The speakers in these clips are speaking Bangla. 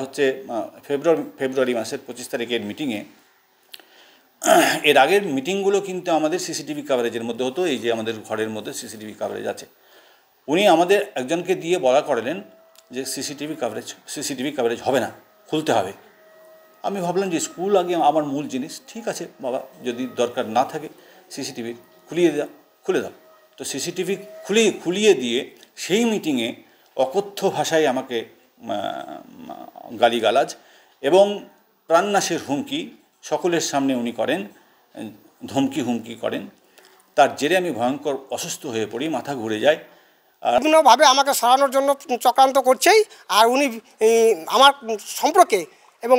হচ্ছে ফেব্রুয়ারি মাসের 25 তারিখের মিটিংয়ে। এর আগের মিটিংগুলো কিন্তু আমাদের সিসিটিভি কাভারেজের মধ্যে হতো। এই যে আমাদের ঘরের মধ্যে সিসিটিভি কাভারেজ আছে, উনি আমাদের একজনকে দিয়ে বলা করালেন যে সিসিটিভি কাভারেজ হবে না, খুলতে হবে। আমি ভাবলাম যে স্কুল আগে আমার মূল জিনিস, ঠিক আছে বাবা, যদি দরকার না থাকে সিসিটিভি খুলে দাও। তো সিসিটিভি খুলিয়ে দিয়ে সেই মিটিংয়ে অকথ্য ভাষায় আমাকে গালিগালাজ এবং প্রাণনাশের হুমকি সকলের সামনে উনি করেন, হুমকি করেন। তার জেরে আমি ভয়ঙ্কর অসুস্থ হয়ে পড়ি, মাথা ঘুরে যায়। বিভিন্নভাবে আমাকে সরানোর জন্য চক্রান্ত করছেই। আর উনি আমার সম্পর্কে এবং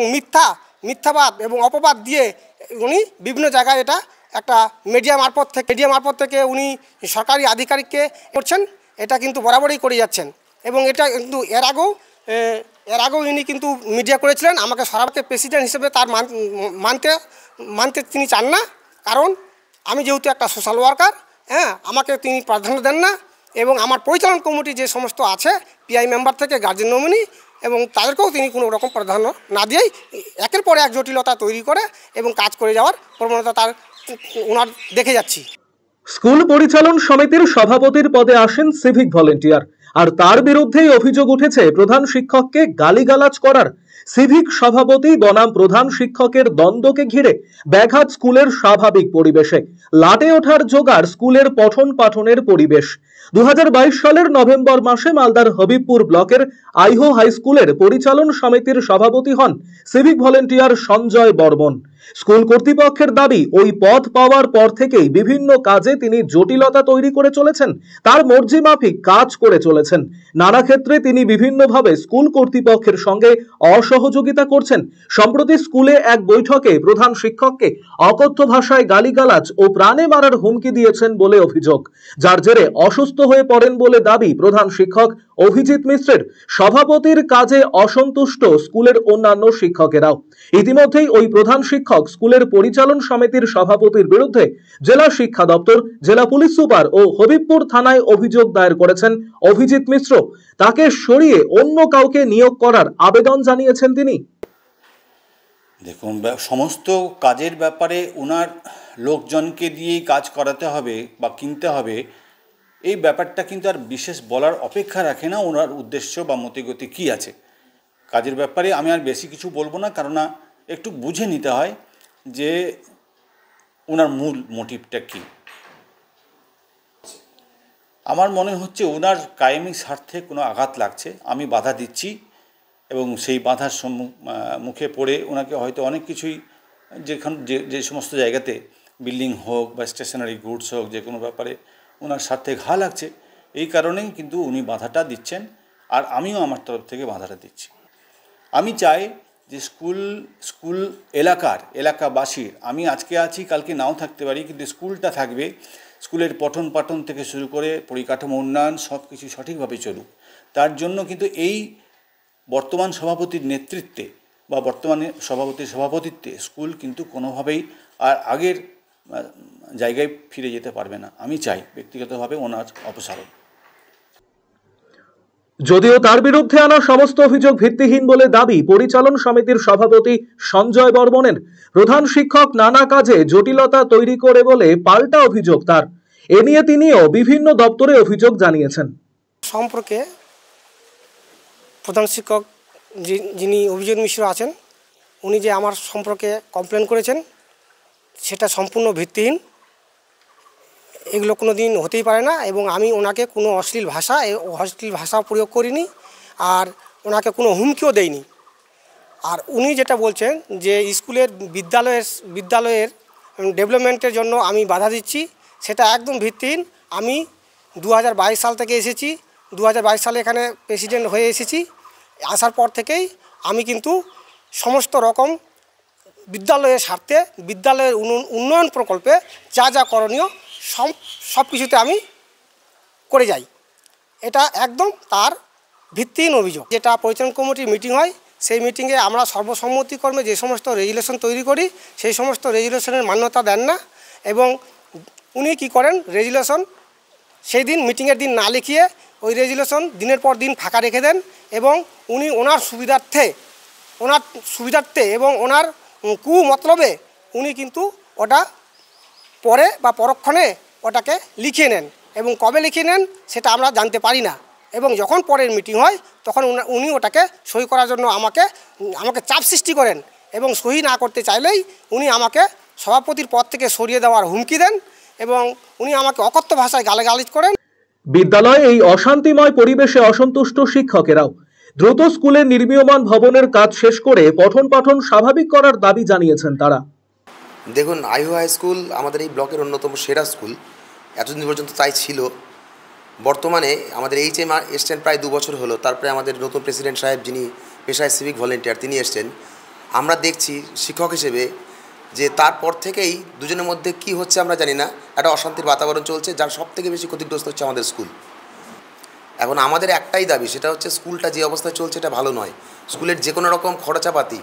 মিথ্যাবাদ এবং অপবাদ দিয়ে উনি বিভিন্ন জায়গায় এটা একটা মিডিয়া মারফত থেকে উনি সরকারি আধিকারিককে করছেন। এটা কিন্তু বরাবরই করে যাচ্ছেন এবং এটা কিন্তু এর আগেও ইনি কিন্তু মিডিয়া করেছিলেন। আমাকে সরাসরি প্রেসিডেন্ট হিসেবে তার মানতে তিনি চান না, কারণ আমি যেহেতু একটা সোশ্যাল ওয়ার্কার, আমাকে তিনি প্রাধান্য দেন না। এবং আমার পরিচালন কমিটি যে সমস্ত আছে পিআই মেম্বার থেকে গার্জেন নমিনি, এবং তাদেরকেও তিনি কোনো রকম প্রাধান্য না দিয়েই একের পর এক জটিলতা তৈরি করে এবং কাজ করে যাওয়ার প্রবণতা ওনার দেখে যাচ্ছি। স্কুল পরিচালন সমিতির সভাপতির পদে আসেন সিভিক ভলেন্টিয়ার, আর তার বিরুদ্ধেই অভিযোগ উঠেছে প্রধান শিক্ষককে গালিগালাজ করার। সিভিক সভাপতি বনাম প্রধান শিক্ষকের দ্বন্দ্বকে ঘিরে ব্যাঘাত স্কুলের স্বাভাবিক পরিবেশে। লাটে ওঠার জোগাড় স্কুলের পঠন পাঠনের পরিবেশ। 2022 সালের নভেম্বর মাসে মালদার হবিবপুর ব্লকের আইহো হাই স্কুলের পরিচালন সমিতির সভাপতি হন civic volunteer Sanjay Barman. School কর্তৃপক্ষের দাবি, ওই পদ পাওয়ার পর থেকেই বিভিন্ন কাজে তিনি জটিলতা তৈরি করে চলেছেন, তার মর্জি মাফিক কাজ করে চলেছেন। নানা ক্ষেত্রে তিনি বিভিন্নভাবে স্কুল কর্তৃপক্ষের সঙ্গে অসহযোগিতা করছেন। সম্প্রতি স্কুলে এক বৈঠকে প্রধান শিক্ষককে অকথ্য ভাষায় গালিগালাজ ও প্রাণে মারার হুমকি দিয়েছেন বলে অভিযোগ, যার জেরে অসুস্থ হয়ে পড়েন বলে দাবি প্রধান শিক্ষক অভিজিৎ মিশ্রের। সভাপতির কাজে অসন্তুষ্ট স্কুলের অন্যান্য শিক্ষকেরাও। ইতিমধ্যেই ওই প্রধান শিক্ষক স্কুলের পরিচালন সমিতির সভাপতির বিরুদ্ধে জেলা শিক্ষা দপ্তর, জেলা পুলিশ সুপার ও হবিবপুর থানায় অভিযোগ দায়ের করেছেন অভিজিৎ মিশ্র। তাকে সরিয়ে অন্য কাউকে নিয়োগ করার আবেদন জানিয়েছেন তিনি। দেখুন, সমস্ত কাজের ব্যাপারে ওনার লোকজনকে দিয়েই কাজ করাতে হবে বা কিনতে হবে, এই ব্যাপারটা কিন্তু আর বিশেষ বলার অপেক্ষা রাখে না। ওনার উদ্দেশ্য বা মতিগতি কী আছে কাজের ব্যাপারে আমি আর বেশি কিছু বলবো না, কারণ একটু বুঝে নিতে হয় যে ওনার মূল মোটিভটা কী। আমার মনে হচ্ছে ওনার কায়েমি স্বার্থে কোনো আঘাত লাগছে, আমি বাধা দিচ্ছি এবং সেই বাধার মুখে পড়ে ওনাকে হয়তো অনেক কিছুই যে সমস্ত জায়গাতে বিল্ডিং হোক বা স্টেশনারি গুডস হোক, যে কোনো ব্যাপারে ওনার স্বার্থে ঘা লাগছে, এই কারণেই কিন্তু উনি বাধাটা দিচ্ছেন। আর আমিও আমার তরফ থেকে বাধাটা দিচ্ছি। আমি চাই যে স্কুল এলাকাবাসীর, আমি আজকে আছি কালকে নাও থাকতে পারি, কিন্তু স্কুলটা থাকবে, স্কুলের পঠন পাঠন থেকে শুরু করে পরিকাঠামো উন্নয়ন সব কিছু সঠিকভাবে চলুক। তার জন্য কিন্তু এই বর্তমান সভাপতির নেতৃত্বে বা বর্তমানে সভাপতির সভাপতিত্বে স্কুল কিন্তু কোনোভাবেই আর আগের জায়গায় ফিরে যেতে পারবে না। আমি চাই ব্যক্তিগতভাবে ওনার অপসারণ। যদিও তার বিরুদ্ধে আনা সমস্ত অভিযোগ ভিত্তিহীন বলে দাবি পরিচালন সমিতির সভাপতি সঞ্জয় বর্মনের। প্রধান শিক্ষক নানা কাজে জটিলতা তৈরি করে বলে পাল্টা অভিযোগ তার। এ নিয়ে তিনিও বিভিন্ন দপ্তরে অভিযোগ জানিয়েছেন। সম্পর্কে প্রধান শিক্ষক যিনি অভিজিৎ মিশ্র আছেন, উনি যে আমার সম্পর্কে কমপ্লেন করেছেন সেটা সম্পূর্ণ ভিত্তিহীন। এগুলো কোনো দিন হতেই পারে না, এবং আমি ওনাকে কোনো অশ্লীল ভাষা প্রয়োগ করিনি, আর ওনাকে কোনো হুমকিও দেইনি। আর উনি যেটা বলছেন যে স্কুলের বিদ্যালয়ের ডেভেলপমেন্টের জন্য আমি বাধা দিচ্ছি, সেটা একদম ভিত্তিহীন। আমি 2022 সাল থেকে এসেছি, 2022 সালে এখানে প্রেসিডেন্ট হয়ে এসেছি। আসার পর থেকেই আমি কিন্তু সমস্ত রকম বিদ্যালয়ের স্বার্থে, বিদ্যালয়ের উন্নয়ন প্রকল্পে যা যা করণীয় সব কিছুতে আমি করে যাই। এটা একদম তার ভিত্তিহীন অভিযোগ। যেটা পরিচালন কমিটির মিটিং হয়, সেই মিটিংয়ে আমরা সর্বসম্মতিক্রমে যে সমস্ত রেজুলেশন তৈরি করি, সেই সমস্ত রেজুলেশনের মান্যতা দেন না, এবং উনি কি করেন, রেজুলেশন সেই দিন মিটিংয়ের দিন না লিখিয়ে ওই রেজুলেশন দিনের পর দিন ফাঁকা রেখে দেন, এবং উনি ওনার সুবিধার্থে ওনার সুবিধার্থে এবং ওনার কুমতলবে উনি কিন্তু ওটা পরে বা পরক্ষণে ওটাকে লিখে নেন, এবং কবে লিখে নেন সেটা আমরা জানতে পারি না। এবং যখন পরের মিটিং হয় তখন উনি ওটাকে সই করার জন্য আমাকে চাপ সৃষ্টি করেন, এবং সই না করতে চাইলেই উনি আমাকে সভাপতির পদ থেকে সরিয়ে দেওয়ার হুমকি দেন, এবং উনি আমাকে অকথ্য ভাষায় গালাগালিজ করেন। বিদ্যালয়ে এই অশান্তিময় পরিবেশে অসন্তুষ্ট শিক্ষকেরাও দ্রুত স্কুলের নির্মীয়মান ভবনের কাজ শেষ করে পঠন পাঠন স্বাভাবিক করার দাবি জানিয়েছেন তারা। দেখুন, আইহো হাই স্কুল আমাদের এই ব্লকের অন্যতম সেরা স্কুল, এতদিন পর্যন্ত তাই ছিল। বর্তমানে আমাদের HM এসছেন প্রায় 2 বছর হলো। তারপরে আমাদের নতুন প্রেসিডেন্ট সাহেব, যিনি পেশায় সিভিক ভলেন্টিয়ার, তিনি এসছেন। আমরা দেখছি শিক্ষক হিসেবে যে তারপর থেকেই দুজনের মধ্যে কি হচ্ছে আমরা জানি না, একটা অশান্তির বাতাবরণ চলছে, যার সবথেকে বেশি ক্ষতিগ্রস্ত হচ্ছে আমাদের স্কুল। এখন আমাদের একটাই দাবি, সেটা হচ্ছে স্কুলটা যে অবস্থায় চলছে এটা ভালো নয়। স্কুলের যে কোনো রকম খরচাপাতি,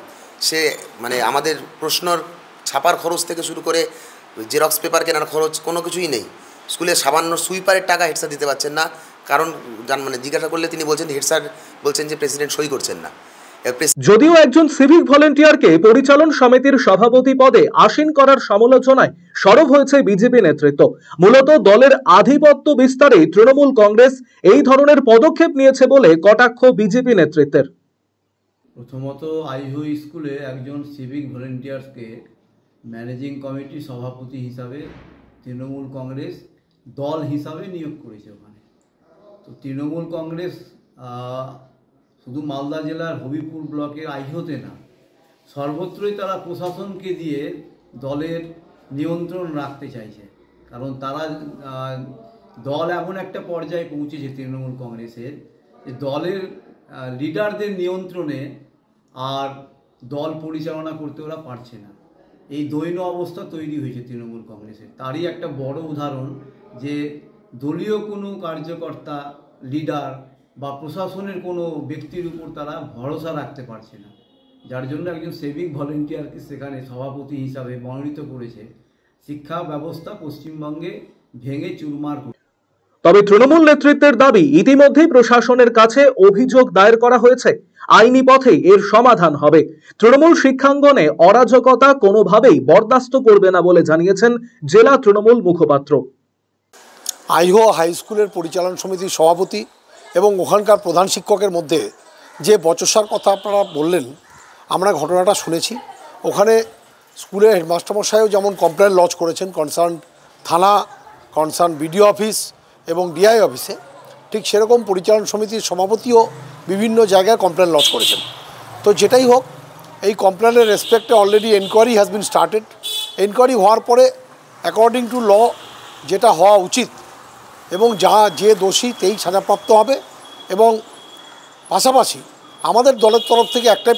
সে মানে আমাদের প্রশ্নর ছাপার খরচ থেকে শুরু করে জেরক্স পেপার কেনার খরচ, কোনো কিছুই নেই। স্কুলে সামান্য সুইপারের টাকা হেড স্যার দিতে পারছেন না, কারণ মানে জিজ্ঞাসা করলে তিনি বলছেন হেড স্যার বলছেন যে প্রেসিডেন্ট সই করছেন না। যদিও একজন সিভিক ভলেন্টিয়ারকে পরিচালন সমিতির সভাপতি পদে আসীন করার সমালোচনায় সরব হয়েছে বিজেপি নেতৃত্ব। মূলত দলের আধিপত্য বিস্তারে তৃণমূল কংগ্রেস এই ধরনের পদক্ষেপ নিয়েছে বলে কটাক্ষ বিজেপি নেতৃত্বের। প্রথমত, আইহো স্কুলে একজন সিভিক ভলেন্টিয়ার্সকে ম্যানেজিং কমিটির সভাপতি হিসাবে তৃণমূল কংগ্রেস দল হিসাবে নিয়োগ করেছে ওখানে। তো তৃণমূল কংগ্রেস শুধু মালদা জেলার হবিপুর ব্লকের আইহোতে না, সর্বত্রই তারা প্রশাসনকে দিয়ে দলের নিয়ন্ত্রণ রাখতে চাইছে। কারণ তারা দল এমন একটা পর্যায়ে পৌঁছেছে তৃণমূল কংগ্রেসের, যে দলের লিডারদের নিয়ন্ত্রণে আর দল পরিচালনা করতে ওরা পারছে না। এই দৈন্য অবস্থা তৈরি হয়েছে তৃণমূল কংগ্রেসের। তারই একটা বড় উদাহরণ যে দলীয় কোনো কার্যকর্তা, লিডার বা প্রশাসনের কোনো ব্যক্তির উপর তারা ভরসা রাখতে পারছে না, যার জন্য একজন সিভিক ভলেন্টিয়ারকে সেখানে সভাপতি হিসাবে মনোনীত করেছে। শিক্ষা ব্যবস্থা পশ্চিমবঙ্গে ভেঙে চুরমার। তবে তৃণমূল নেতৃত্বের দাবি, ইতিমধ্যেই প্রশাসনের কাছে অভিযোগ দায়ের করা হয়েছে, আইনি পথে এর সমাধান হবে। তৃণমূল শিক্ষাঙ্গনে অরাজকতা কোনোভাবেই বরদাস্ত করবে না বলে জানিয়েছেন জেলা তৃণমূল মুখপাত্র। আইহো হাই স্কুলের পরিচালন সমিতির সভাপতি এবং ওখানকার প্রধান শিক্ষকের মধ্যে যে বচসার কথা আপনারা বললেন, আমরা ঘটনাটা শুনেছি। ওখানে স্কুলের হেডমাস্টারমশাইও যেমন কমপ্লেন লজ করেছেন কনসার্ন থানা, কনসার্ন বিডিও অফিস এবং ডিআই অফিসে, ঠিক সেরকম পরিচালন সমিতির সভাপতিও বিভিন্ন জায়গায় কমপ্লেন লজ করেছেন। তো যেটাই হোক, এই কমপ্লেনের রেসপেক্টে already enquiry has been started. Enquiry হওয়ার পরে অ্যাকর্ডিং টু ল যেটা হওয়া উচিত, এবং যে দোষী তেই সাজাপ্রাপ্ত হবে। এবং পাশাপাশি আমাদের দলের তরফ থেকে একটা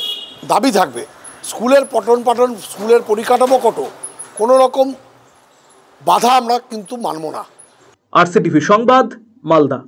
দাবি থাকবে, স্কুলের পঠন পাঠন, স্কুলের পরিকাঠামো কোনো রকম বাধা আমরা কিন্তু মানব না। RCTV সংবাদ, মালদা।